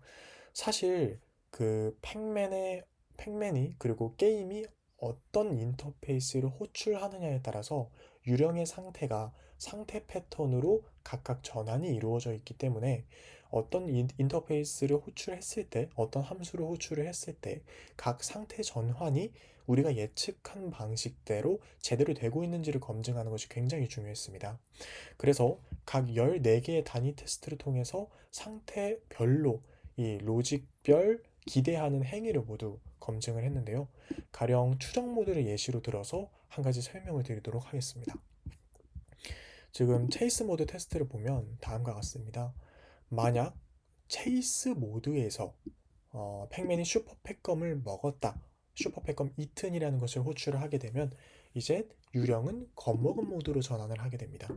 사실 그 팩맨이 그리고 게임이 어떤 인터페이스를 호출하느냐에 따라서 유령의 상태가 상태 패턴으로 각각 전환이 이루어져 있기 때문에 어떤 인터페이스를 호출했을 때, 어떤 함수를 호출을 했을 때 각 상태 전환이 우리가 예측한 방식대로 제대로 되고 있는지를 검증하는 것이 굉장히 중요했습니다. 그래서 각 14개의 단위 테스트를 통해서 상태별로 이 로직별 기대하는 행위를 모두 검증을 했는데요. 가령 추정 모드를 예시로 들어서 한 가지 설명을 드리도록 하겠습니다. 지금 체이스 모드 테스트를 보면 다음과 같습니다. 만약 체이스 모드에서 팩맨이 슈퍼 팩검을 먹었다. 슈퍼 팩검 이튼이라는 것을 호출을 하게 되면 이제 유령은 겁먹은 모드로 전환을 하게 됩니다.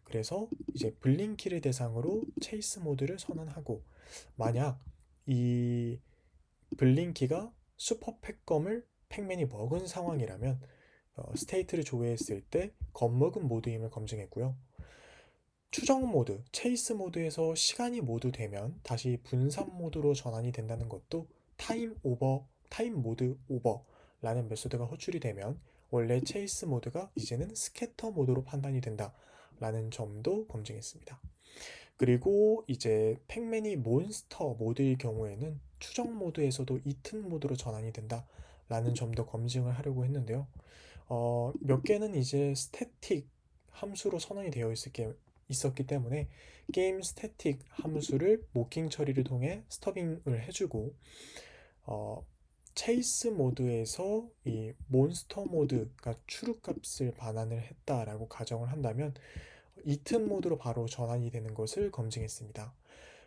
그래서 이제 블링키를 대상으로 체이스 모드를 선언하고 만약 이 블링키가 슈퍼 팩검을 팩맨이 먹은 상황이라면 스테이트를 조회했을 때 겁먹은 모드임을 검증했고요. 추정 모드, 체이스 모드에서 시간이 모두 되면 다시 분산 모드로 전환이 된다는 것도 타임 모드 오버라는 메소드가 호출이 되면 원래 체이스 모드가 이제는 스캐터 모드로 판단이 된다라는 점도 검증했습니다. 그리고 이제 팩맨이 몬스터 모드일 경우에는 추정 모드에서도 이튼 모드로 전환이 된다라는 점도 검증을 하려고 했는데요. 몇 개는 이제 스태틱 함수로 선언이 되어 있었기 때문에 게임 스태틱 함수를 모킹 처리를 통해 스터빙을 해주고 어, 체이스 모드에서 이 몬스터 모드가 추루값을 반환을 했다라고 가정을 한다면 이튼 모드로 바로 전환이 되는 것을 검증했습니다.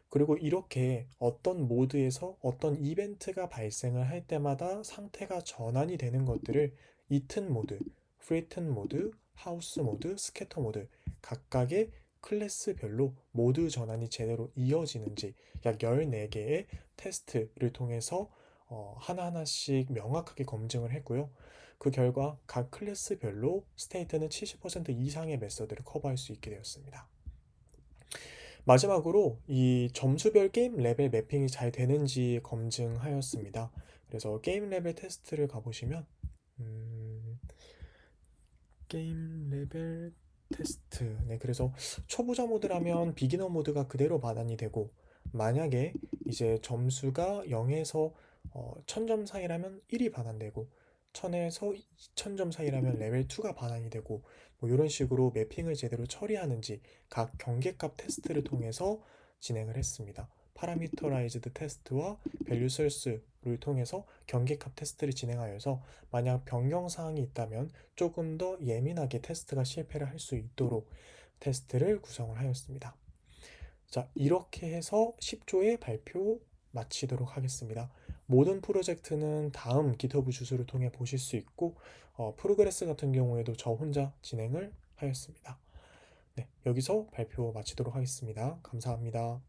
그리고 이렇게 어떤 모드에서 어떤 이벤트가 발생을 할 때마다 상태가 전환이 되는 것들을 이튼 모드, 프리튼 모드, 하우스 모드, 스캐터 모드 각각의 클래스별로 모드 전환이 제대로 이어지는지 약 14개의 테스트를 통해서 하나하나씩 명확하게 검증을 했고요. 그 결과 각 클래스별로 스테이트는 70% 이상의 메서드를 커버할 수 있게 되었습니다. 마지막으로 이 점수별 게임 레벨 매핑이 잘 되는지 검증하였습니다. 그래서 게임 레벨 테스트를 가보시면 음, 게임 레벨 테스트. 네, 그래서 초보자 모드라면 비기너 모드가 그대로 반환이 되고, 만약에 이제 점수가 0에서 1000점 사이라면 1이 반환되고, 1000에서 2000점 사이라면 레벨 2가 반환이 되고, 뭐 이런 식으로 매핑을 제대로 처리하는지 각 경계값 테스트를 통해서 진행을 했습니다. 파라미터라이즈드 테스트와 밸류 셀스를 통해서 경계값 테스트를 진행하여서 만약 변경 사항이 있다면 조금 더 예민하게 테스트가 실패를 할 수 있도록 테스트를 구성을 하였습니다. 자, 이렇게 해서 10조의 발표 마치도록 하겠습니다. 모든 프로젝트는 다음 GitHub 주소를 통해 보실 수 있고, 프로그레스 같은 경우에도 저 혼자 진행을 하였습니다. 네, 여기서 발표 마치도록 하겠습니다. 감사합니다.